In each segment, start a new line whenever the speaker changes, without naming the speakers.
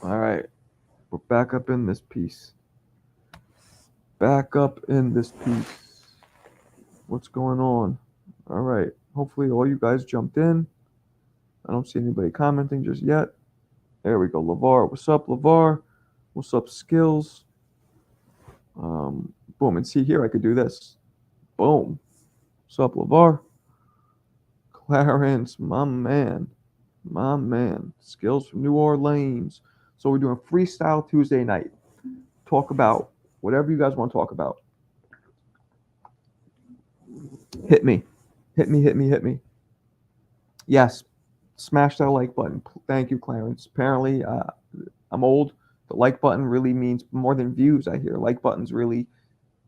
All right, we're back up in this piece. Back up in this piece. What's going on? All right. Hopefully, all you guys jumped in. I don't see anybody commenting just yet. There we go. LeVar. What's up, LeVar? What's up, Skills? Boom. And see here, I could do this. Boom. What's up, LeVar? Clarence, my man. My man. Skills from New Orleans. So we're doing Freestyle Tuesday night. Talk about whatever you guys want to talk about. Hit me. Hit me, hit me, hit me. Yes. Smash that like button. Thank you, Clarence. Apparently, I'm old. The like button really means more than views, I hear. Like buttons really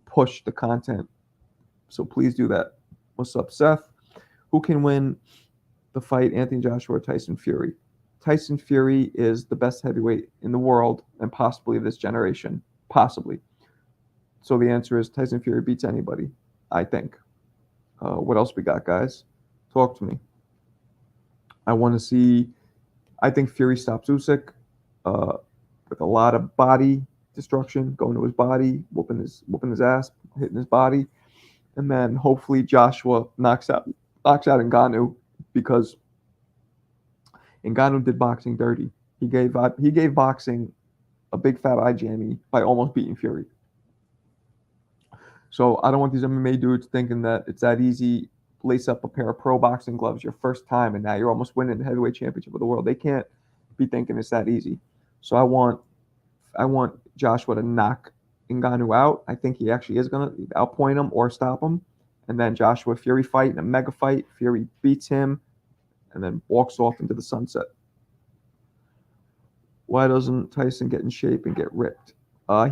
push the content. So please do that. What's up, Seth? Who can win the fight, Anthony Joshua or Tyson Fury? Tyson Fury is the best heavyweight in the world and possibly this generation. Possibly. So the answer is Tyson Fury beats anybody, I think. What else we got, guys? Talk to me. I want to see. I think Fury stops Usyk with a lot of body destruction, going to his body, whooping his ass, hitting his body, and then hopefully Joshua knocks out Ngannou because Ngannou did boxing dirty. He gave boxing a big fat eye jammy by almost beating Fury. So I don't want these MMA dudes thinking that it's that easy. Lace up a pair of pro boxing gloves your first time, and now you're almost winning the heavyweight championship of the world. They can't be thinking it's that easy. So I want Joshua to knock Ngannou out. I think he actually is gonna outpoint him or stop him, and then Joshua Fury fight in a mega fight. Fury beats him, and then walks off into the sunset. Why doesn't Tyson get in shape and get ripped?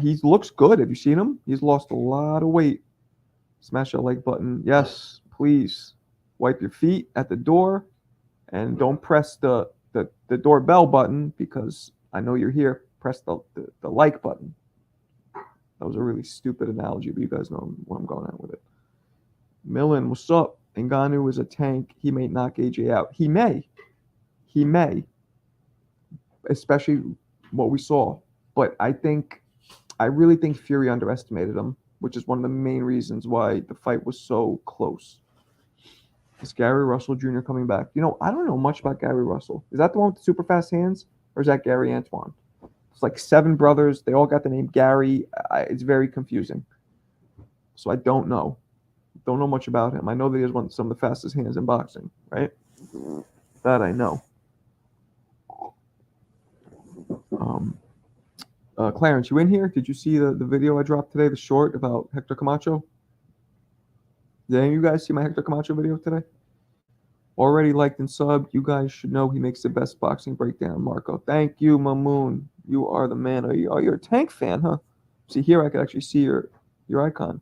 He looks good. Have you seen him? He's lost a lot of weight. Smash that like button. Yes, please. Wipe your feet at the door and don't press the doorbell button because I know you're here. Press the like button. That was a really stupid analogy, but you guys know where I'm going at with it. Millen, what's up? Ngannou is a tank. He may knock AJ out. He may. He may. Especially what we saw. But I really think Fury underestimated him, which is one of the main reasons why the fight was so close. Is Gary Russell Jr. coming back? I don't know much about Gary Russell. Is that the one with the super fast hands, or is that Gary Antoine? It's like seven brothers. They all got the name Gary. It's very confusing. So I don't know. Don't know much about him. I know that he has some of the fastest hands in boxing, right? That I know. Um, Clarence, you in here? Did you see the video I dropped today, the short about Hector Camacho? Did any of you guys see my Hector Camacho video today? Already liked and subbed. You guys should know he makes the best boxing breakdown, Marco. Thank you, Mamoon. You are the man. You're a Tank fan, huh? See, here I could actually see your icon.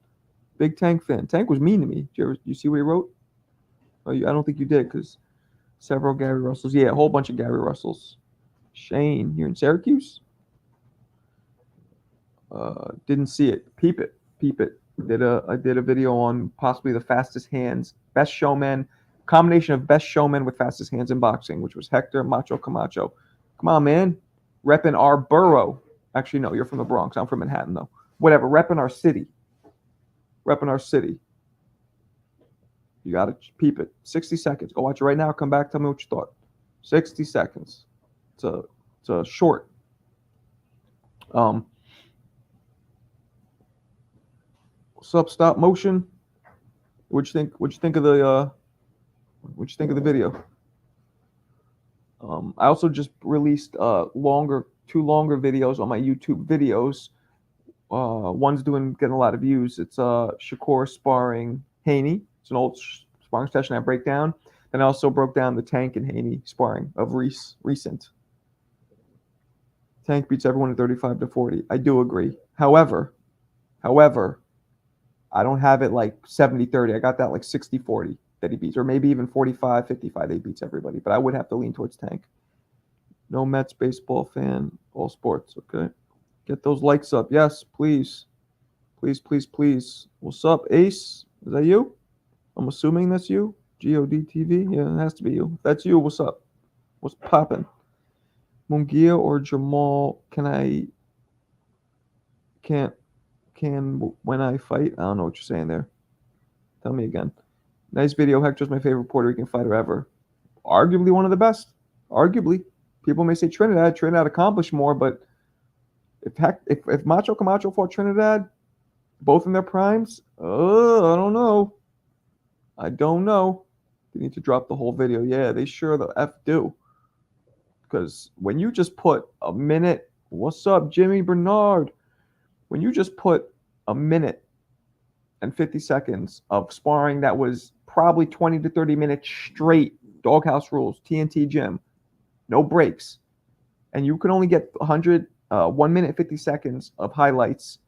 Big Tank fan. Tank was mean to me. You see what he wrote? Oh, I don't think you did because several Gary Russells. Yeah, a whole bunch of Gary Russells. Shane, you're in Syracuse? Didn't see it. Peep it. Peep it. I did a video on possibly the fastest hands, best showman, combination of best showman with fastest hands in boxing, which was Hector Macho Camacho. Come on, man. Repping our borough. Actually, no, you're from the Bronx. I'm from Manhattan, though. Whatever. Repping our city. Repping our city. You got to peep it. 60 seconds. Go watch it right now. Come back. Tell me what you thought. 60 seconds. It's a short. Um, what's up, stop motion? What'd you think? What'd you think of the video? I also just released two longer videos on my YouTube videos. One's getting a lot of views. It's Shakur sparring Haney. It's an old sparring session I break down. Then I also broke down the Tank and Haney sparring of recent. Tank beats everyone at 35-40. I do agree. However, I don't have it like 70-30. I got that like 60-40 that he beats, or maybe even 45-55 that he beats everybody. But I would have to lean towards Tank. No Mets baseball fan, all sports. Okay. Get those likes up. Yes, please. Please, please, please. What's up, Ace? Is that you? I'm assuming that's you. GOD TV? Yeah, it has to be you. If that's you, what's up? What's popping? Mungia or Jamal? Can when I fight? I don't know what you're saying there. Tell me again. Nice video. Hector's my favorite Puerto Rican fighter ever. Arguably one of the best. Arguably. People may say Trinidad. Trinidad accomplished more, but if Macho Camacho fought Trinidad, both in their primes, I don't know. I don't know. They need to drop the whole video. Yeah, they sure the F do. Because when you just put a minute, what's up, Jimmy Bernard? When you just put a minute and 50 seconds of sparring that was probably 20 to 30 minutes straight, doghouse rules, TNT gym, no breaks, and you can only get 1 minute 50 seconds of highlights,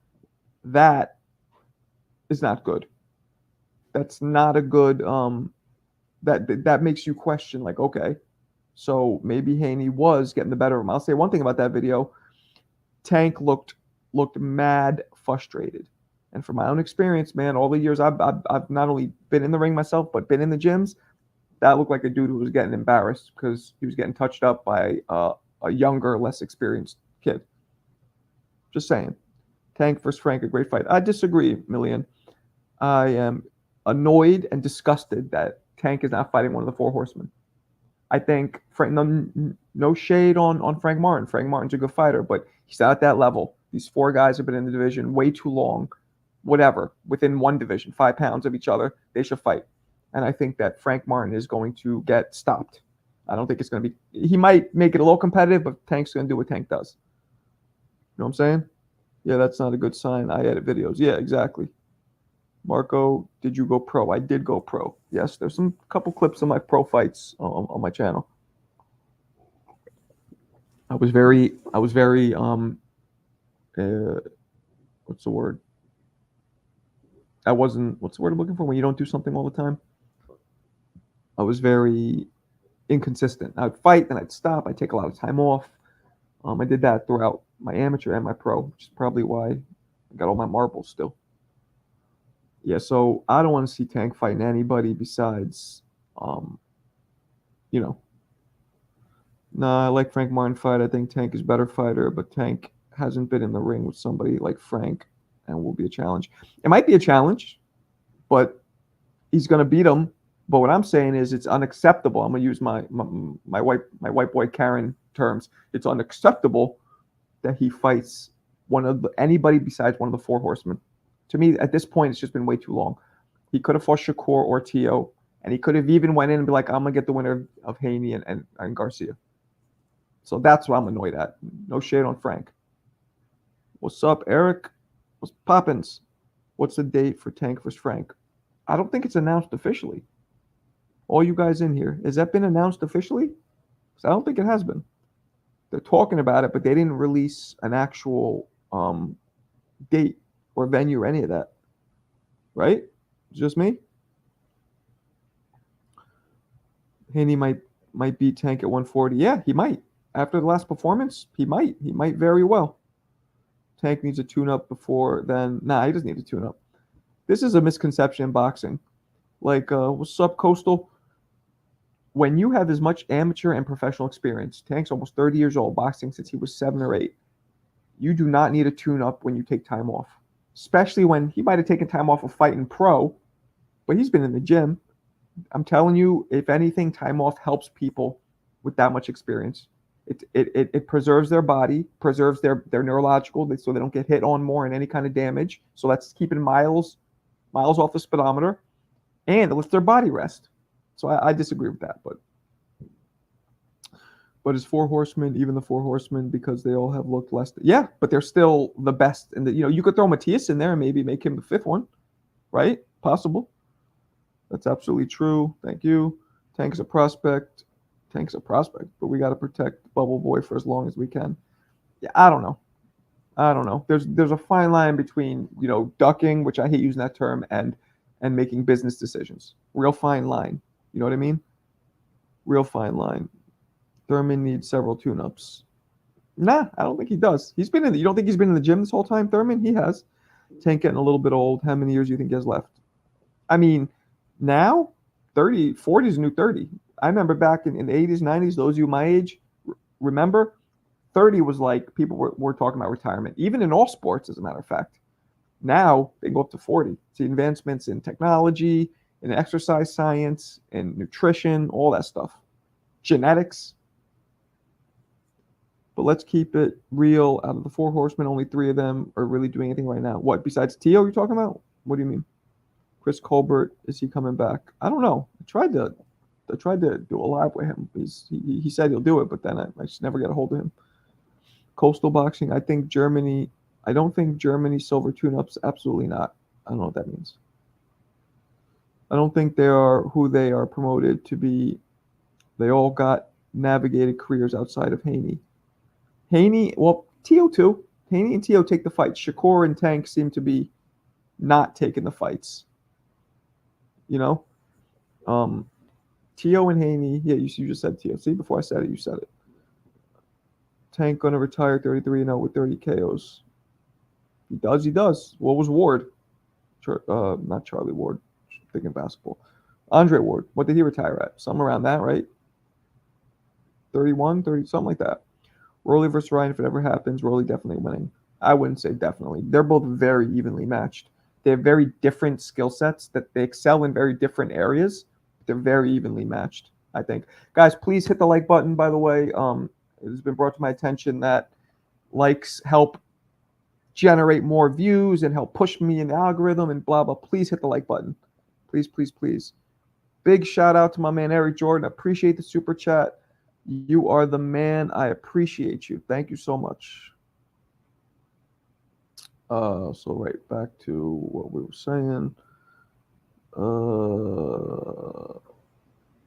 that is not good. That's not a good that makes you question, like, okay, so maybe Haney was getting the better of him. I'll say one thing about that video. Tank looked mad frustrated. And from my own experience, man, all the years I've not only been in the ring myself, but been in the gyms, that looked like a dude who was getting embarrassed because he was getting touched up by a younger, less experienced kid. Just saying. Tank versus Frank, a great fight. I disagree, Million. I am annoyed and disgusted that Tank is not fighting one of the four horsemen. I think no shade on Frank Martin. Frank Martin's a good fighter, but he's not at that level. These four guys have been in the division way too long. Whatever, within one division, 5 pounds of each other, they should fight. And I think that Frank Martin is going to get stopped. I don't think it's going to be. He might make it a little competitive, but Tank's going to do what Tank does. You know what I'm saying? Yeah, that's not a good sign. I edit videos. Yeah, exactly. Marco, did you go pro? I did go pro. Yes, there's some couple clips of my pro fights on my channel. I was very what's the word? What's the word I'm looking for when you don't do something all the time? I was very inconsistent. I'd fight, then I'd stop. I'd take a lot of time off. I did that throughout my amateur and my pro, which is probably why I got all my marbles still. Yeah, so I don't want to see Tank fighting anybody besides, Nah, I like Frank Martin fight. I think Tank is a better fighter, but Tank hasn't been in the ring with somebody like Frank, and will be a challenge. It might be a challenge, but he's going to beat him. But what I'm saying is it's unacceptable. I'm going to use my white boy Karen terms. It's unacceptable that he fights anybody besides one of the four horsemen. To me, at this point, it's just been way too long. He could have fought Shakur or Tio, and he could have even went in and be like, I'm going to get the winner of Haney and Garcia. So that's what I'm annoyed at. No shade on Frank. What's up, Eric? What's poppins? What's the date for Tank vs. Frank? I don't think it's announced officially. All you guys in here, has that been announced officially? Because I don't think it has been. They're talking about it, but they didn't release an actual date or venue or any of that. Right? It's just me? Haney might beat Tank at 140. Yeah, he might. After the last performance, he might. He might very well. Tank needs a tune-up before then. Nah, he doesn't need a tune-up. This is a misconception in boxing. Like, what's up, Coastal? When you have as much amateur and professional experience, Tank's almost 30 years old, boxing since he was 7 or 8. You do not need a tune-up when you take time off. Especially when he might have taken time off of fighting pro, but he's been in the gym. I'm telling you, if anything, time off helps people with that much experience. It preserves their body, preserves their neurological, so they don't get hit on more and any kind of damage. So that's keeping miles off the speedometer, and it lets their body rest. So I disagree with that, but as four horsemen, even the four horsemen, because they all have looked less. Yeah, but they're still the best. And you could throw Matthias in there and maybe make him the fifth one, right? Possible. That's absolutely true. Thank you. Tank's a prospect. Tank's a prospect, but we got to protect Bubble Boy for as long as we can. Yeah, I don't know. There's a fine line between ducking, which I hate using that term, and making business decisions. Real fine line. You know what I mean? Real fine line. Thurman needs several tune-ups. Nah, I don't think he does. You don't think he's been in the gym this whole time, Thurman? He has. Tank getting a little bit old. How many years do you think he has left? I mean, now 40 is a new 30. I remember back in the 80s, 90s, those of you my age, remember 30 was like people were talking about retirement, even in all sports, as a matter of fact. Now they go up to 40. See advancements in technology, in exercise science, in nutrition, all that stuff, genetics. But let's keep it real. Out of the four horsemen, only three of them are really doing anything right now. What, besides Tio, you're talking about? What do you mean? Chris Colbert, is he coming back? I don't know. I tried to do a live with him. He said he'll do it, but then I just never get a hold of him. Coastal boxing, I think Germany. I don't think Germany silver tune-ups. Absolutely not. I don't know what that means. I don't think they are who they are promoted to be. They all got navigated careers outside of Haney. Haney, well, Tio too. Haney and Tio take the fights. Shakur and Tank seem to be not taking the fights. You know, Tio and Haney. Yeah, you just said Tio. See, before I said it, you said it. Tank gonna retire 33-0 with 30 KOs. He does. He does. What was Ward? Not Charlie Ward. Thinking basketball. Andre Ward. What did he retire at? Something around that, right? 31, 30, something like that. Rolly versus Ryan, if it ever happens, Rolly definitely winning. I wouldn't say definitely. They're both very evenly matched. They have very different skill sets that they excel in very different areas. They're very evenly matched, I think. Guys, please hit the like button, by the way. It has been brought to my attention that likes help generate more views and help push me in the algorithm and blah, blah. Please hit the like button. Please, please, please. Big shout out to my man, Eric Jordan. Appreciate the super chat. You are the man. I appreciate you. Thank you so much. So right back to what we were saying.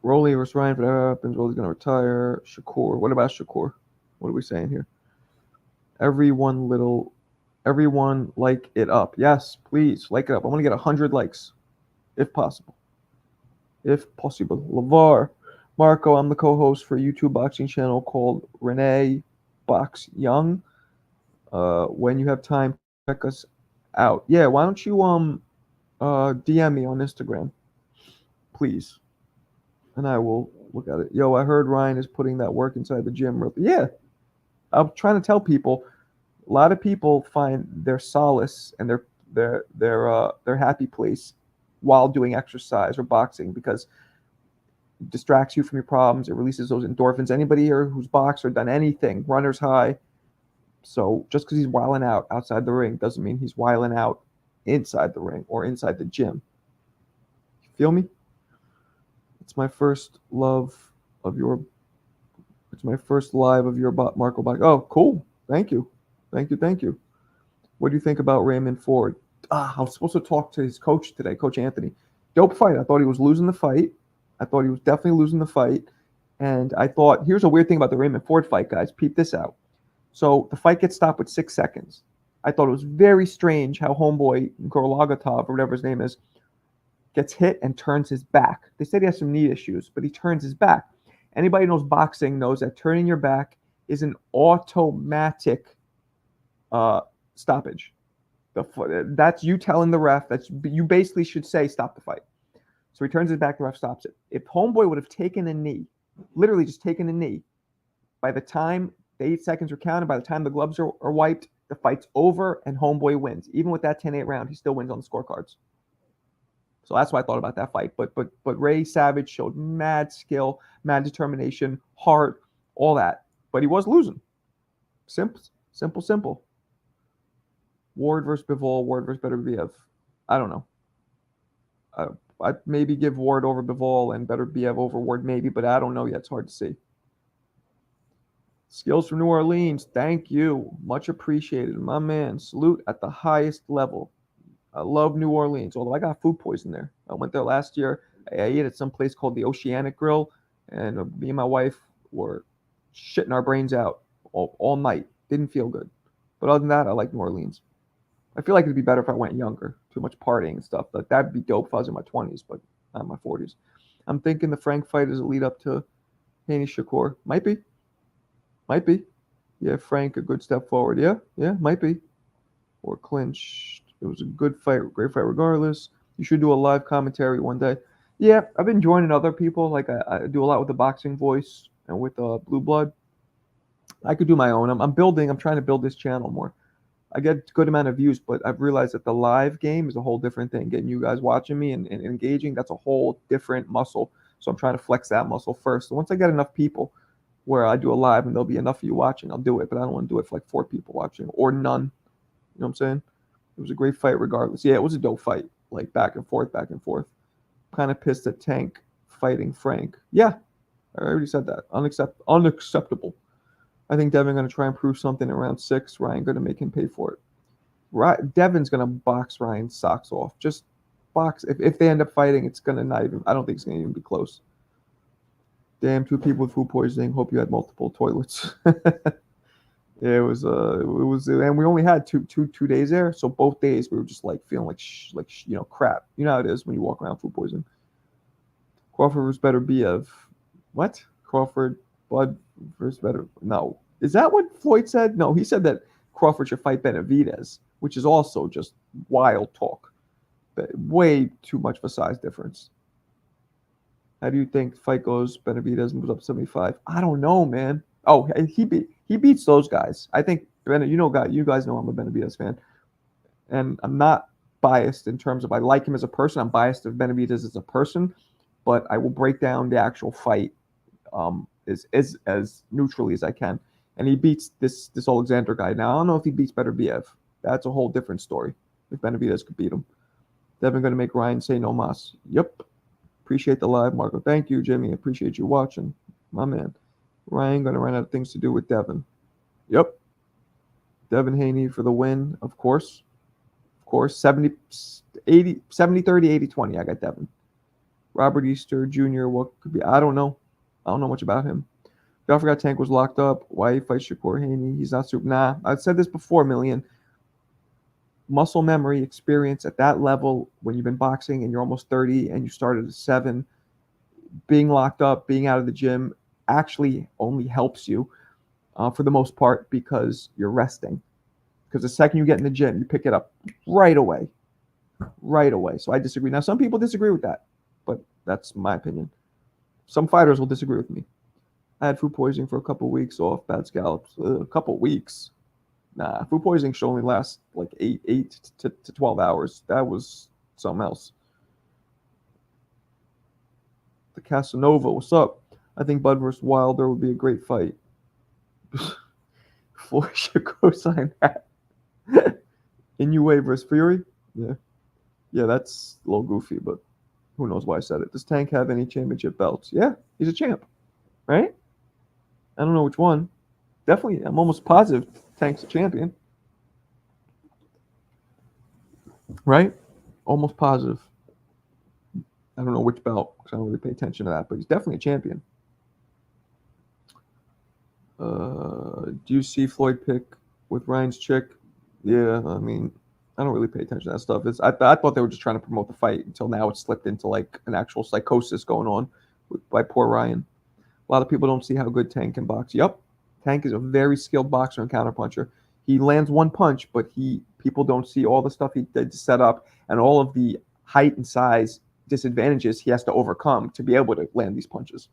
Rolly versus Ryan, if it ever happens, Rolly's going to retire. Shakur. What about Shakur? What are we saying here? Everyone like it up. Yes, please, like it up. I want to get 100 likes, if possible. If possible. LeVar. Marco, I'm the co-host for a YouTube boxing channel called Renee Box Young. When you have time, check us out. Yeah, why don't you DM me on Instagram, please, and I will look at it. Yo, I heard Ryan is putting that work inside the gym. Yeah, I'm trying to tell people. A lot of people find their solace and their happy place while doing exercise or boxing because it distracts you from your problems. It releases those endorphins. Anybody here who's boxed or done anything, runner's high. So just because he's wilding out outside the ring doesn't mean he's wilding out inside the ring or inside the gym. You feel me? It's my first live of your Marco Box. Oh, cool. Thank you. What do you think about Raymond Ford? I was supposed to talk to his coach today, Coach Anthony. Dope fight. I thought he was losing the fight. And I thought, here's a weird thing about the Raymond Ford fight, guys. Peep this out. So the fight gets stopped with 6 seconds. I thought it was very strange how homeboy, Gorlagatov, or whatever his name is, gets hit and turns his back. They said he has some knee issues, but he turns his back. Anybody who knows boxing knows that turning your back is an automatic stoppage. That's you telling the ref that you basically should say stop the fight. So he turns his back, the ref stops it. If homeboy would have taken a knee, literally just taken a knee, by the time the 8 seconds are counted, by the time the gloves are wiped, the fight's over and homeboy wins. Even with that 10-8 round, he still wins on the scorecards. So that's what I thought about that fight. But Ray Savage showed mad skill, mad determination, heart, all that. But he was losing. Simple. Ward versus Bivol, Ward versus Beterbiev. I don't know. I'd maybe give Ward over Bivol and Beterbiev over Ward maybe, but I don't know yet. It's hard to see. Skills from New Orleans. Thank you. Much appreciated. My man. Salute at the highest level. I love New Orleans, although I got food poisoning there. I went there last year. I ate at some place called the Oceanic Grill, and me and my wife were shitting our brains out all night. Didn't feel good. But other than that, I like New Orleans. I feel like it'd be better if I went younger. Too much partying and stuff. But that'd be dope if I was in my 20s, but not in my 40s. I'm thinking the Frank fight is a lead up to Haney Shakur. Might be. Yeah, Frank, a good step forward. Yeah, might be. Or clinched. It was a good fight, great fight regardless. You should do a live commentary one day. Yeah, I've been joining other people. Like I do a lot with the Boxing Voice and with Blue Blood. I could do my own. I'm building. I'm trying to build this channel more. I get a good amount of views, but I've realized that the live game is a whole different thing. Getting you guys watching me and engaging, that's a whole different muscle. So I'm trying to flex that muscle first. So once I get enough people where I do a live and there'll be enough of you watching, I'll do it. But I don't want to do it for like 4 people watching or none. You know what I'm saying? It was a great fight regardless. Yeah, it was a dope fight. Like back and forth, back and forth. Kind of pissed at Tank fighting Frank. Yeah, I already said that. Unacceptable. I think Devin going to try and prove something in round 6. Ryan going to make him pay for it. Devin's going to box Ryan's socks off. Just box. If they end up fighting, it's going to not even, I don't think it's going to even be close. Damn, 2 people with food poisoning. Hope you had multiple toilets. Yeah, it was, and we only had two days there. So both days we were just like feeling like crap. You know how it is when you walk around food poisoning. Crawford versus better Biev. What? Crawford, Bud versus better. No. Is that what Floyd said? No, he said that Crawford should fight Benavidez, which is also just wild talk. But way too much of a size difference. How do you think fight goes? Benavidez moves up 75. I don't know, man. Oh, he beats those guys. I think you guys know I'm a Benavidez fan, and I'm not biased in terms of I like him as a person. I'm biased of Benavidez as a person, but I will break down the actual fight as neutrally as I can. And he beats this Alexander guy. Now I don't know if he beats Better Biev. That's a whole different story. If Benavidez could beat him, Devin going to make Ryan say no mas. Yep. Appreciate the live, Marco. Thank you, Jimmy. Appreciate you watching, my man. Ryan going to run out of things to do with Devin. Yep. Devin Haney for the win, of course. Of course. 70, 80, 70, 30, 80, 20. I got Devin. Robert Easter Jr. What could be? I don't know. I don't know much about him. I forgot Tank was locked up. Why he fights Shakur Haney? He's not super. Nah, I've said this before, Million. Muscle memory, experience at that level when you've been boxing and you're almost 30 and you started at 7, being locked up, being out of the gym actually only helps you for the most part because you're resting. Because the second you get in the gym, you pick it up right away. Right away. So I disagree. Now, some people disagree with that, but that's my opinion. Some fighters will disagree with me. I had food poisoning for a couple of weeks off bad scallops. A couple of weeks. Nah, food poisoning should only last like 8 to 12 hours. That was something else. The Casanova, what's up? I think Bud versus Wilder would be a great fight. Floyd should co-sign that. Inoue versus Fury? Yeah. Yeah, that's a little goofy, but who knows why I said it. Does Tank have any championship belts? Yeah, he's a champ, right? I don't know which one. Definitely, I'm almost positive Tank's a champion. Right? Almost positive. I don't know which belt because I don't really pay attention to that, but he's definitely a champion. Do you see Floyd pick with Ryan's chick? Yeah, I mean, I don't really pay attention to that stuff. I thought they were just trying to promote the fight until now it's slipped into like an actual psychosis going on by poor Ryan. A lot of people don't see how good Tank can box. Yep, Tank is a very skilled boxer and counterpuncher. He lands one punch, but people don't see all the stuff he did to set up and all of the height and size disadvantages he has to overcome to be able to land these punches.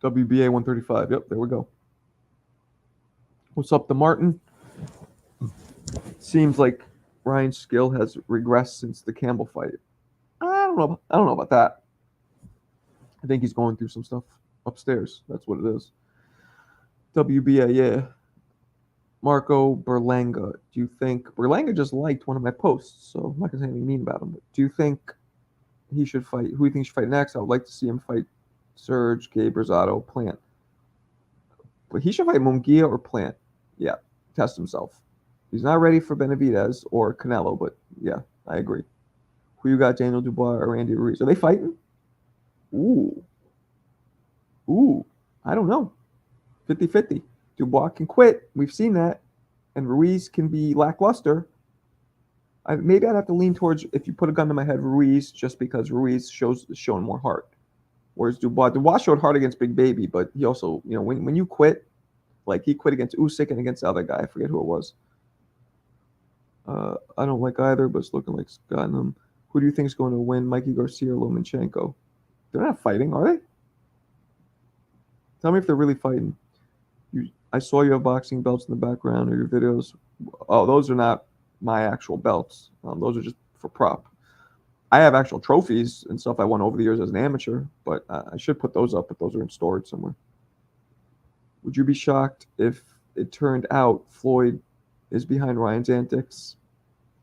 WBA 135. Yep, there we go. What's up, the Martin? Seems like Ryan's skill has regressed since the Campbell fight. I don't know about that. I think he's going through some stuff upstairs. That's what it is. WBA, yeah. Marco Berlanga. Do you think Berlanga just liked one of my posts? So I'm not gonna say anything mean about him. But do you think he should fight? Who do you think should fight next? I would like to see him fight Serge, Gabe, Rosado, Plant. But he should fight Munguia or Plant. Yeah, test himself. He's not ready for Benavidez or Canelo, but yeah, I agree. Who you got, Daniel Dubois or Andy Ruiz? Are they fighting? Ooh. I don't know. 50-50. Dubois can quit. We've seen that. And Ruiz can be lackluster. Maybe I'd have to lean towards, if you put a gun to my head, Ruiz, just because Ruiz showing more heart. Whereas Dubois showed heart against Big Baby, but he also, when you quit, like he quit against Usyk and against the other guy, I forget who it was. I don't like either, but it's looking like it's gotten them. Who do you think is going to win, Mikey Garcia or Lomachenko? They're not fighting, are they? Tell me if they're really fighting. I saw you have boxing belts in the background of your videos. Oh, those are not my actual belts. Those are just for prop. I have actual trophies and stuff I won over the years as an amateur, but I should put those up, but those are in storage somewhere. Would you be shocked if it turned out Floyd is behind Ryan's antics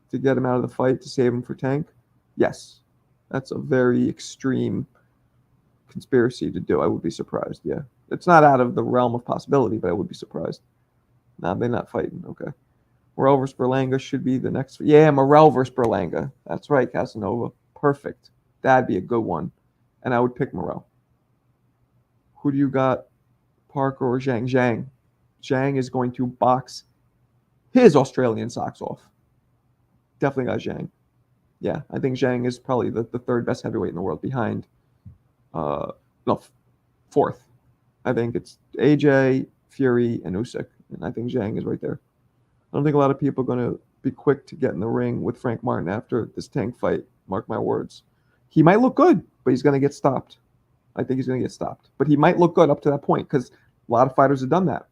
to get him out of the fight to save him for Tank? Yes. That's a very extreme conspiracy to do. I would be surprised, yeah. It's not out of the realm of possibility, but I would be surprised. Nah, they're not fighting. Okay. Morel versus Berlanga should be the next. Yeah, Morel versus Berlanga. That's right, Casanova. Perfect. That'd be a good one. And I would pick Morel. Who do you got, Parker or Zhang? Zhang. Zhang is going to box his Australian socks off. Definitely got Zhang. Yeah, I think Zhang is probably the third best heavyweight in the world behind, no, fourth. I think it's AJ, Fury, and Usyk. And I think Zhang is right there. I don't think a lot of people are going to be quick to get in the ring with Frank Martin after this Tank fight. Mark my words. He might look good, but he's going to get stopped. I think he's going to get stopped. But he might look good up to that point because a lot of fighters have done that.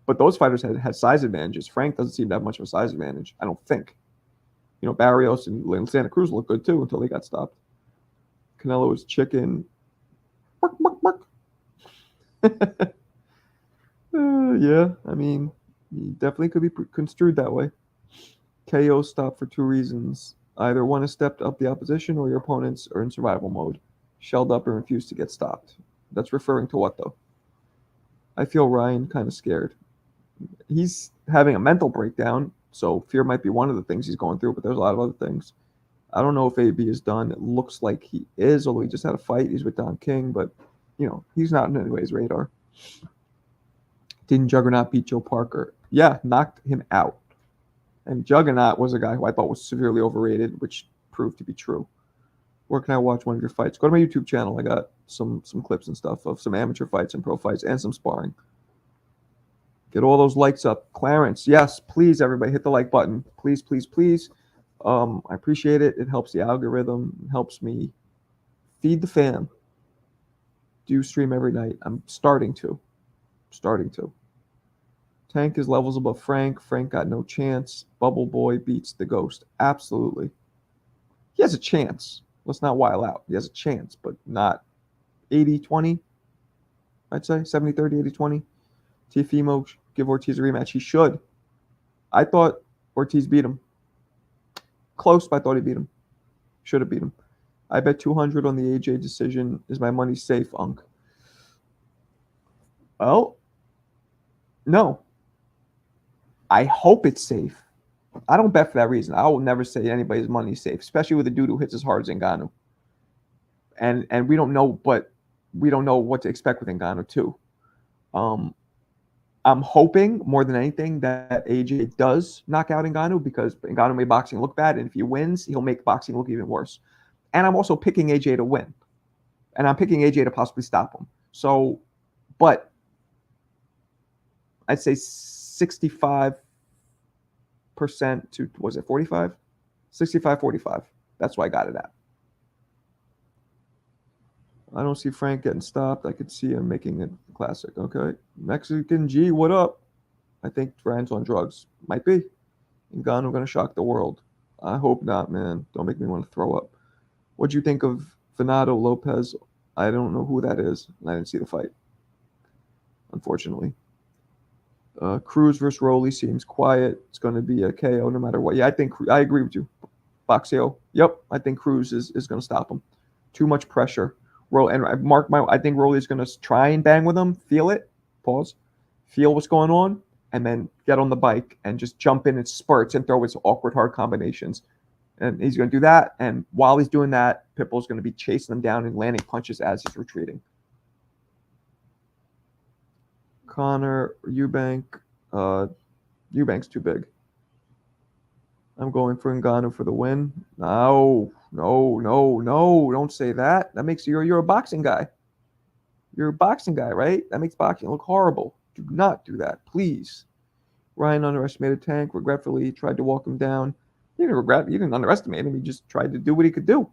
But those fighters had size advantages. Frank doesn't seem to have much of a size advantage, I don't think. You know, Barrios and Santa Cruz looked good too until they got stopped. Canelo is chicken. Bark, bark, bark. Yeah, I mean, he definitely could be construed that way. KO stopped for two reasons. Either one has stepped up the opposition or your opponents are in survival mode, shelled up and refused to get stopped. That's referring to what, though? I feel Ryan kind of scared. He's having a mental breakdown, so fear might be one of the things he's going through, but there's a lot of other things. I don't know if AB is done. It looks like he is, although he just had a fight. He's with Don King, but, you know, he's not in anybody's radar. Didn't Juggernaut beat Joe Parker? Yeah, knocked him out. And Juggernaut was a guy who I thought was severely overrated, which proved to be true. Where can I watch one of your fights? Go to my YouTube channel. I got some clips and stuff of some amateur fights and pro fights and some sparring. Get all those likes up. Clarence, yes, please, everybody, hit the like button. Please, please, please. I appreciate it. It helps the algorithm. It helps me feed the fam. Do you stream every night? I'm starting to. Tank is levels above Frank. Frank got no chance. Bubble Boy beats the Ghost. Absolutely. He has a chance. Let's not while out. He has a chance, but not 80-20, I'd say. 70-30, 80-20. Tifimo, give Ortiz a rematch. He should. I thought Ortiz beat him. Close, but I thought he beat him. Should have beat him. I bet 200 on the AJ decision. Is my money safe, Unc? Well, no. I hope it's safe. I don't bet for that reason. I will never say anybody's money is safe, especially with a dude who hits as hard as Ngannou. And we don't know, but we don't know what to expect with Ngannou too. I'm hoping more than anything that AJ does knock out Ngannou because Ngannou made boxing look bad, and if he wins, he'll make boxing look even worse. And I'm also picking AJ to win, and I'm picking AJ to possibly stop him. So, but I'd say 65% to, was it 45? 65-45. That's why I got it at. I don't see Frank getting stopped. I could see him making a classic. Okay. Mexican G, what up? I think Ryan's on drugs. Might be. Ngannou going to shock the world. I hope not, man. Don't make me want to throw up. What'd you think of Venado Lopez? I don't know who that is. I didn't see the fight, unfortunately. Cruz versus Rolly seems quiet. It's going to be a KO no matter what. Yeah, I agree with you. Boxeo. Yep, I think Cruz is going to stop him. Too much pressure. I think Rolly's going to try and bang with him. Feel it. Pause. Feel what's going on, and then get on the bike and just jump in spurts and throw his awkward hard combinations. And he's going to do that. And while he's doing that, Pitbull's going to be chasing him down and landing punches as he's retreating. Connor, Eubank. Eubank's too big. I'm going for Ngannou for the win. No. Don't say that. That makes you're a boxing guy. You're a boxing guy, right? That makes boxing look horrible. Do not do that, please. Ryan underestimated Tank. Regretfully, he tried to walk him down. He didn't underestimate him. He just tried to do what he could do.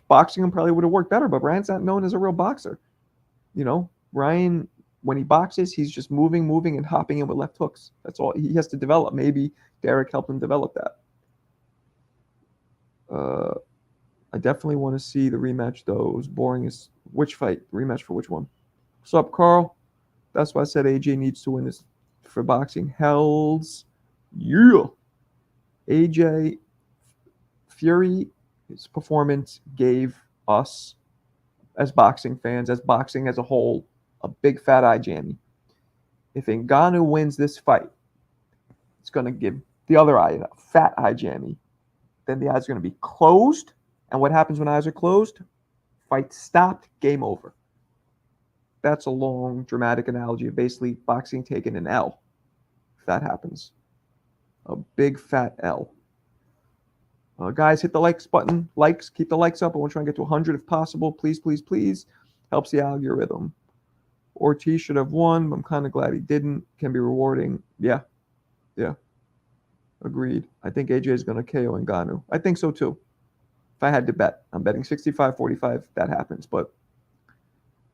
Boxing him probably would have worked better, but Ryan's not known as a real boxer. You know, Ryan when he boxes, he's just moving, and hopping in with left hooks. That's all he has to develop. Maybe Derek helped him develop that. I definitely want to see the rematch, though. It was boring as which fight? Rematch for which one? What's up, Carl? That's why I said AJ needs to win this for boxing. Hells yeah. AJ Fury, his performance gave us, as boxing fans, as boxing as a whole, a big fat eye jammy. If Ngannou wins this fight, it's going to give the other eye a fat eye jammy. Then the eyes are going to be closed. And what happens when eyes are closed? Fight stopped, game over. That's a long, dramatic analogy of basically boxing taking an L. If that happens, a big fat L. Guys, hit the likes button. Likes, keep the likes up. I want to try and get to 100 if possible. Please, please, please. Helps the algorithm. Ortiz should have won, but I'm kind of glad he didn't. Can be rewarding. Yeah. Agreed. I think AJ is going to KO Ngannou. I think so too. If I had to bet, I'm betting 65-45. That happens. But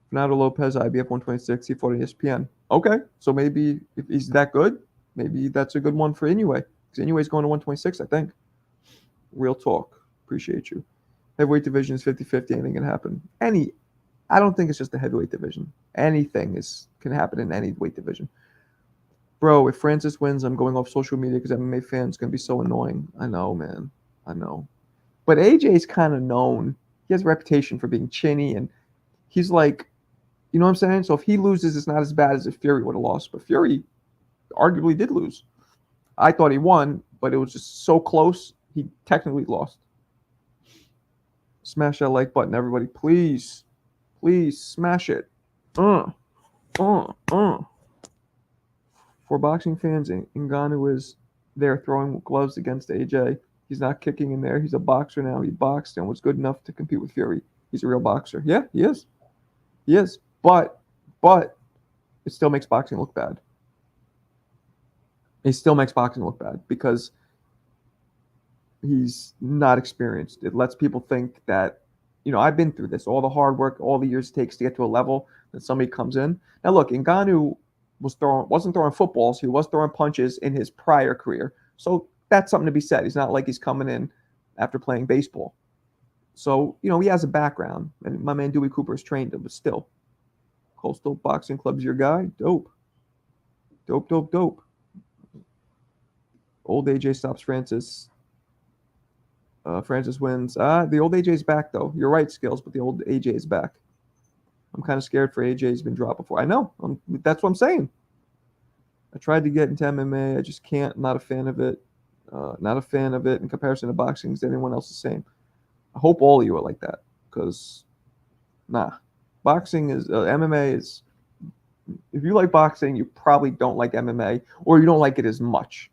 Fernando Lopez, IBF 126, he fought on ESPN. Okay, so maybe if he's that good, maybe that's a good one for Inoue. Because Inoue's going to 126, I think. Real talk. Appreciate you. Heavyweight division is 50-50. Anything can happen. I don't think it's just the heavyweight division. Anything can happen in any weight division. Bro, if Francis wins, I'm going off social media because MMA fans going to be so annoying. I know, man. I know. But AJ's kind of known. He has a reputation for being chinny, and he's like, you know what I'm saying? So if he loses, it's not as bad as if Fury would have lost. But Fury arguably did lose. I thought he won, but it was just so close. He technically lost. Smash that like button, everybody. Please. Please smash it. For boxing fans, Ngannou is there throwing gloves against AJ. He's not kicking in there. He's a boxer now. He boxed and was good enough to compete with Fury. He's a real boxer. Yeah, he is. He is. But it still makes boxing look bad. It still makes boxing look bad because he's not experienced. It lets people think that, I've been through this, all the hard work, all the years it takes to get to a level that somebody comes in. Now, look, Ngannou wasn't throwing footballs. He was throwing punches in his prior career. So that's something to be said. He's not like he's coming in after playing baseball. So, he has a background. And my man Dewey Cooper has trained him, but still. Coastal Boxing Club's your guy? Dope. Dope. Old AJ stops Francis. Francis wins. The old AJ's back, though. You're right, Skills, but the old AJ is back. I'm kind of scared for AJ. He's been dropped before. I know. That's what I'm saying. I tried to get into MMA. I just can't. I'm not a fan of it. Not a fan of it in comparison to boxing. Is anyone else the same? I hope all of you are like that because, boxing is MMA is. If you like boxing, you probably don't like MMA, or you don't like it as much.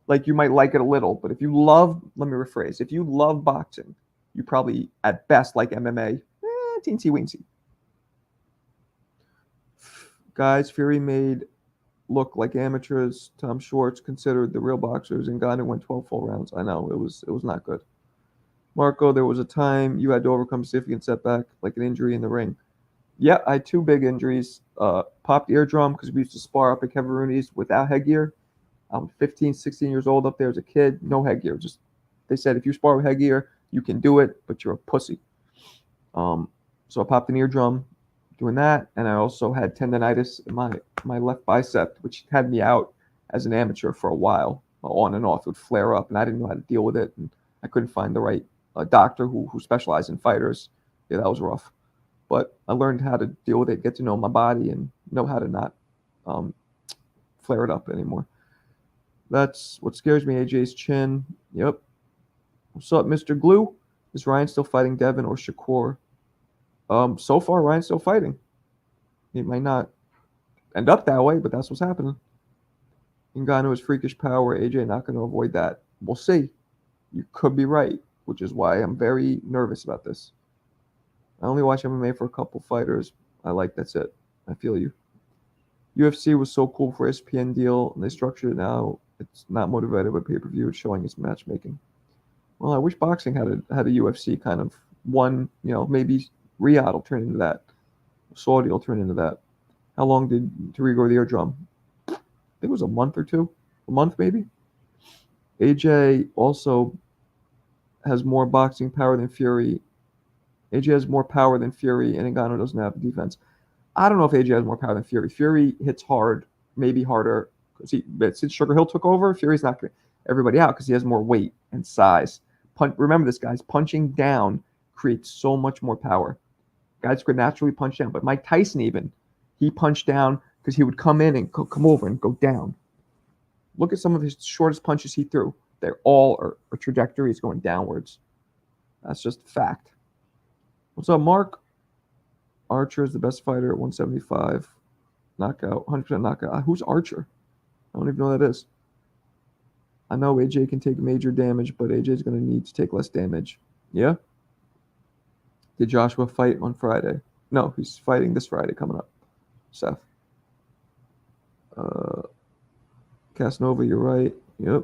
Like, you might like it a little, but if you love, let me rephrase, if you love boxing, you probably at best like MMA, teensy weensy. Guys, Fury made look like amateurs. Tom Schwartz considered the real boxers, and Ngannou went 12 full rounds. I know, it was not good. Marco, there was a time you had to overcome a significant setback, like an injury in the ring. Yeah, I had two big injuries. Popped eardrum because we used to spar up at Kevin Rooney's without headgear. I'm 15, 16 years old up there as a kid, no headgear. They said if you spar with headgear, you can do it, but you're a pussy. So I popped an eardrum doing that, and I also had tendonitis in my left bicep, which had me out as an amateur for a while, on and off. It would flare up, and I didn't know how to deal with it, and I couldn't find the right doctor who specialized in fighters. Yeah, that was rough. But I learned how to deal with it, get to know my body, and know how to not flare it up anymore. That's what scares me, AJ's chin. Yep. What's up, Mr. Glue? Is Ryan still fighting Devin or Shakur? So far, Ryan's still fighting. He might not end up that way, but that's what's happening. Ngannou is freakish power. AJ not going to avoid that. We'll see. You could be right, which is why I'm very nervous about this. I only watch MMA for a couple fighters that's it. I feel you. UFC was so cool for ESPN deal, and they structured it now. It's not motivated by pay-per-view. It's showing its matchmaking. Well, I wish boxing had a UFC kind of one, maybe Riyadh will turn into that. Saudi will turn into that. How long did Tariq go to the eardrum? I think it was a month or two. A month maybe. AJ also has more boxing power than Fury. AJ has more power than Fury, and Ngannou doesn't have defense. I don't know if AJ has more power than Fury. Fury hits hard, maybe harder. But since Sugar Hill took over, Fury's not going to everybody out because he has more weight and size. Remember this, guys. Punching down creates so much more power. Guys could naturally punch down, but Mike Tyson even, he punched down because he would come in and come over and go down. Look at some of his shortest punches he threw. They're all a trajectory is going downwards. That's just a fact. What's up, Mark? Archer is the best fighter at 175. Knockout, 100% knockout. Who's Archer? I don't even know who that is. I know AJ can take major damage, but AJ is going to need to take less damage. Yeah? Did Joshua fight on Friday? No, he's fighting this Friday coming up. Seth. Casanova, you're right. Yep.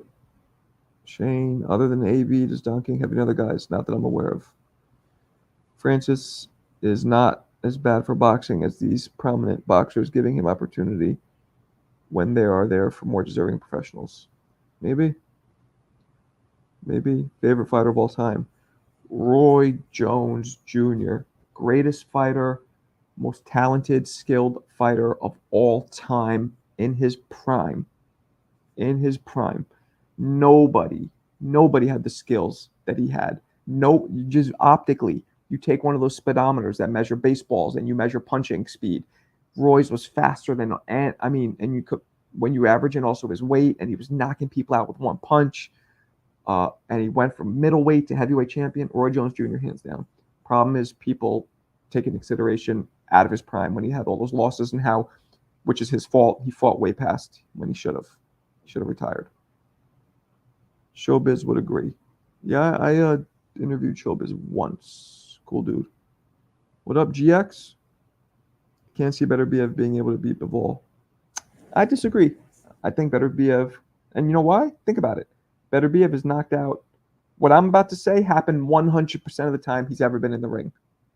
Shane, other than AB, does Don King have any other guys? Not that I'm aware of. Francis is not as bad for boxing as these prominent boxers, giving him opportunity when they are there for more deserving professionals. Maybe. Favorite fighter of all time. Roy Jones Jr., greatest fighter, most talented, skilled fighter of all time in his prime. Nobody had the skills that he had. No, just optically, you take one of those speedometers that measure baseballs and you measure punching speed. Roy's was faster than, and you could, when you average in also his weight, and he was knocking people out with one punch. And he went from middleweight to heavyweight champion. Roy Jones Jr. hands down. Problem is people take into consideration out of his prime when he had all those losses and how, which is his fault, he fought way past when he should have retired. Showbiz would agree. Yeah, I interviewed Showbiz once. Cool dude. What up, GX? Can't see Beterbiev being able to beat Bivol. I disagree. I think Beterbiev, and you know why? Think about it. Beterbiev is knocked out. What I'm about to say happened 100% of the time he's ever been in the ring.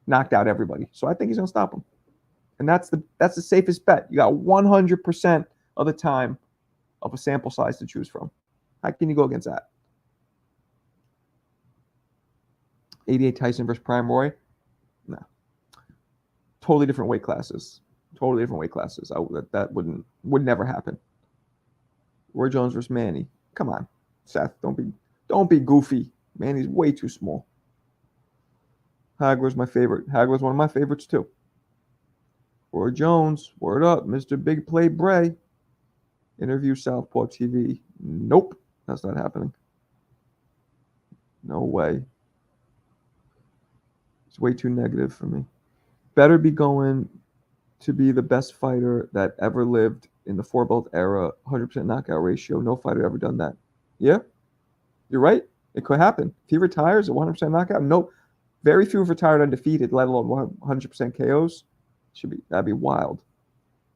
Knocked out everybody. So I think he's going to stop him. And that's the safest bet. You got 100% of the time of a sample size to choose from. How can you go against that? 88 Tyson versus Prime Roy? No. Totally different weight classes. That would never happen. Roy Jones versus Manny. Come on, Seth. Don't be goofy. Manny's way too small. Hagler's my favorite. Hagler's one of my favorites too. Roy Jones, word up, Mr. Big Play Bray. Interview Southpaw TV. Nope, that's not happening. No way. It's way too negative for me. Better be going to be the best fighter that ever lived in the four-belt era, 100% knockout ratio. No fighter ever done that. Yeah, you're right. It could happen. If he retires at 100% knockout, no, very few have retired undefeated, let alone 100% KOs. That'd be wild.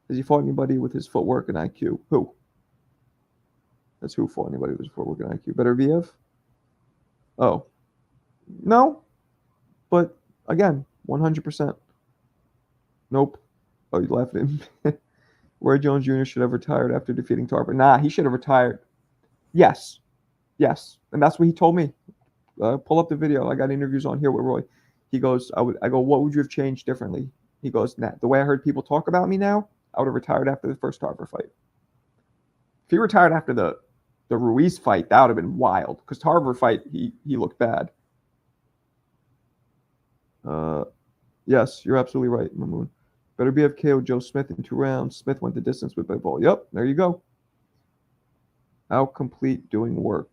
Has he fought anybody with his footwork and IQ? Who? That's who fought anybody with his footwork and IQ. Beterbiev? Oh. No. But, again, 100%. Nope. Oh, you laughed at him. Roy Jones Jr. should have retired after defeating Tarver. Nah, he should have retired. Yes. And that's what he told me. Pull up the video. I got interviews on here with Roy. He goes, I go, what would you have changed differently? He goes, nah, the way I heard people talk about me now, I would have retired after the first Tarver fight. If he retired after the Ruiz fight, that would have been wild. Because Tarver fight, he looked bad. Yes, you're absolutely right, Mamoon. Beterbiev KO Joe Smith in 2 rounds. Smith went the distance with Bivol. Yep, there you go. Autocomplete doing work.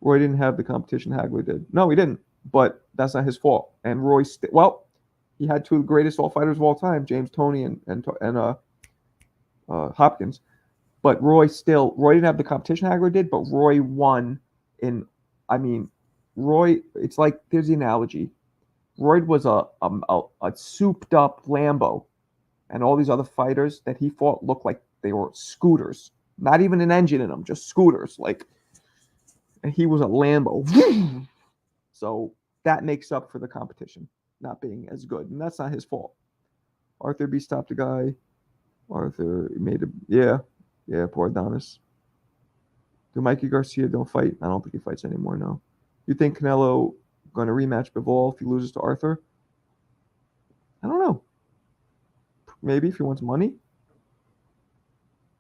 Roy didn't have the competition Hagler did. No, he didn't. But that's not his fault. And Roy, he had 2 of the greatest all fighters of all time, James Toney and Hopkins. But Roy didn't have the competition Hagler did, but Roy won Roy, it's like, there's the analogy. Roy was a souped up Lambo, and all these other fighters that he fought looked like they were scooters. Not even an engine in them, just scooters. And he was a Lambo. So that makes up for the competition not being as good, and that's not his fault. Arthur B stopped a guy. Arthur made a yeah, poor Adonis. Do Mikey Garcia don't fight? I don't think he fights anymore. No. You think Canelo going to rematch Bivol if he loses to Arthur? I don't know. Maybe if he wants money.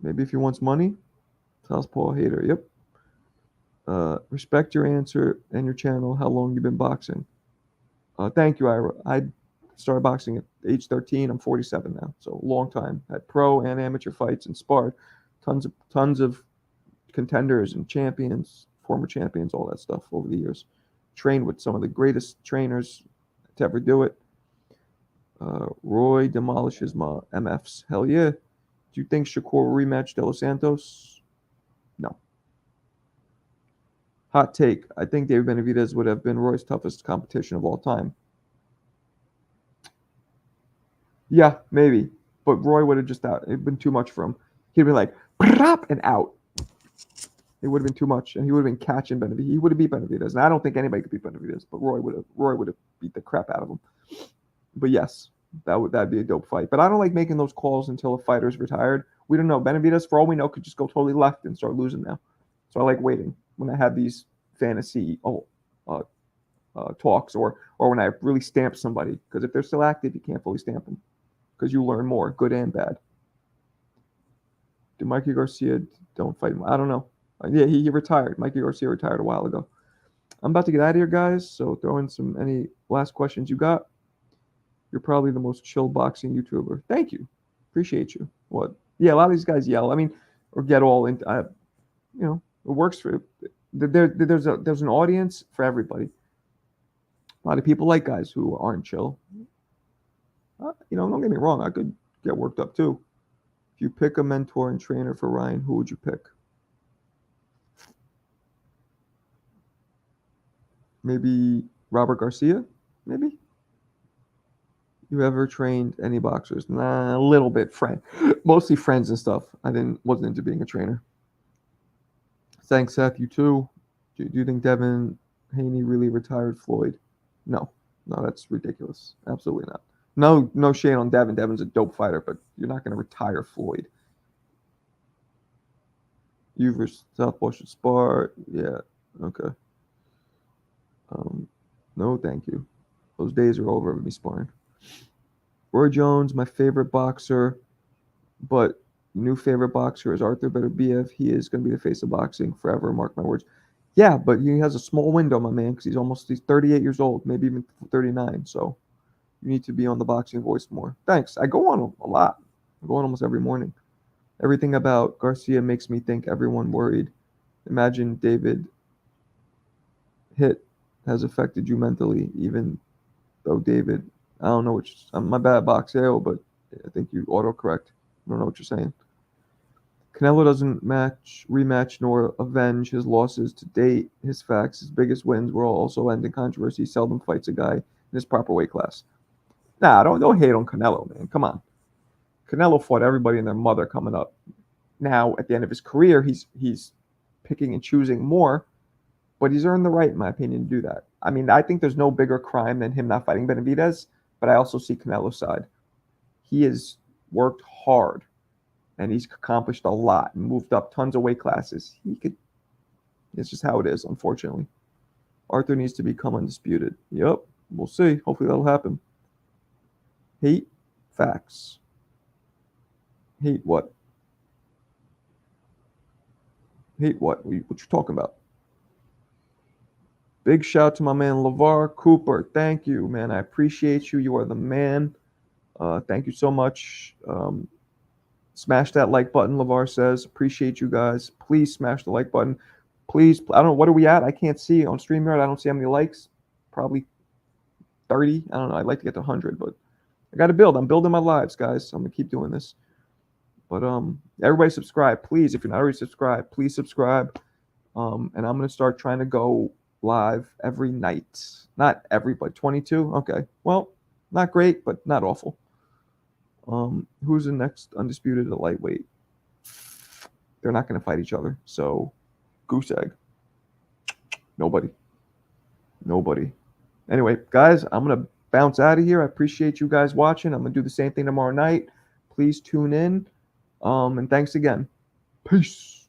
Maybe if he wants money. Southpaw hater. Yep. Respect your answer and your channel. How long you been boxing? Thank you, Ira. I started boxing at age 13. I'm 47 now, so long time. Had pro and amateur fights and sparred. Tons of contenders and champions, former champions, all that stuff over the years. Trained with some of the greatest trainers to ever do it. Roy demolishes my MFs. Hell yeah. Do you think Shakur will rematch De Los Santos? No. Hot take. I think David Benavidez would have been Roy's toughest competition of all time. Yeah, maybe. But Roy would have just out. It'd been too much for him. He'd been like, and out. It would have been too much, and he would have been catching Benavidez. He would have beat Benavidez, and I don't think anybody could beat Benavidez, but Roy would have beat the crap out of him. But yes, that'd be a dope fight. But I don't like making those calls until a fighter's retired. We don't know. Benavidez, for all we know, could just go totally left and start losing now. So I like waiting when I have these fantasy talks or when I really stamp somebody, because if they're still active, you can't fully stamp them because you learn more, good and bad. Do Mikey Garcia don't fight him? I don't know. Yeah, he retired. Mikey Garcia retired a while ago. I'm about to get out of here, guys. So throw in any last questions you got. You're probably the most chill boxing YouTuber. Thank you. Appreciate you. What? Yeah, a lot of these guys yell. I mean, or get all into. It works for. There's an audience for everybody. A lot of people like guys who aren't chill. Don't get me wrong. I could get worked up too. If you pick a mentor and trainer for Ryan, who would you pick? Maybe Robert Garcia? Maybe? You ever trained any boxers? Nah, a little bit. Mostly friends and stuff. Wasn't into being a trainer. Thanks, Seth. You too. Do you think Devin Haney really retired Floyd? No, that's ridiculous. Absolutely not. No shade on Devin. Devin's a dope fighter, but you're not going to retire Floyd. You versus Southpaw should spar. Yeah. Okay. No, thank you. Those days are over with me sparring. Roy Jones, my favorite boxer, but new favorite boxer is Arthur Beterbiev. He is going to be the face of boxing forever, mark my words. Yeah, but he has a small window, my man, because he's 38 years old, maybe even 39. So you need to be on the Boxing Voice more. Thanks. I go on a lot. I go on almost every morning. Everything about Garcia makes me think everyone worried. Imagine David hit has affected you mentally, even though David, I don't know which, my bad boxeo, but I think you autocorrect. I don't know what you're saying. Canelo doesn't rematch, nor avenge his losses to date. His facts, his biggest wins will also end in controversy. He seldom fights a guy in his proper weight class. Nah, don't hate on Canelo, man. Come on. Canelo fought everybody and their mother coming up. Now, at the end of his career, he's picking and choosing more, but he's earned the right, in my opinion, to do that. I mean, I think there's no bigger crime than him not fighting Benavidez, but I also see Canelo's side. He has worked hard, and he's accomplished a lot and moved up tons of weight classes. It's just how it is, unfortunately. Arthur needs to become undisputed. Yep, we'll see. Hopefully that'll happen. Hate facts. Hate what? Hate what? What you talking about? Big shout to my man LeVar Cooper. Thank you, man. I appreciate you. You are the man. Thank you so much. Smash that like button, LeVar says. Appreciate you guys. Please smash the like button. Please, I don't know, what are we at? I can't see on StreamYard. I don't see how many likes. Probably 30. I don't know. I'd like to get to 100, but I got to build. I'm building my lives, guys. I'm going to keep doing this. But everybody subscribe. Please, if you're not already subscribed, please subscribe. And I'm going to start trying to go live every night. Not every, but 22. Okay. Well, not great, but not awful. Who's the next undisputed at lightweight? They're not going to fight each other. So, goose egg. Nobody. Anyway, guys, I'm going to bounce out of here. I appreciate you guys watching. I'm gonna do the same thing tomorrow night. Please tune in. And thanks again. Peace.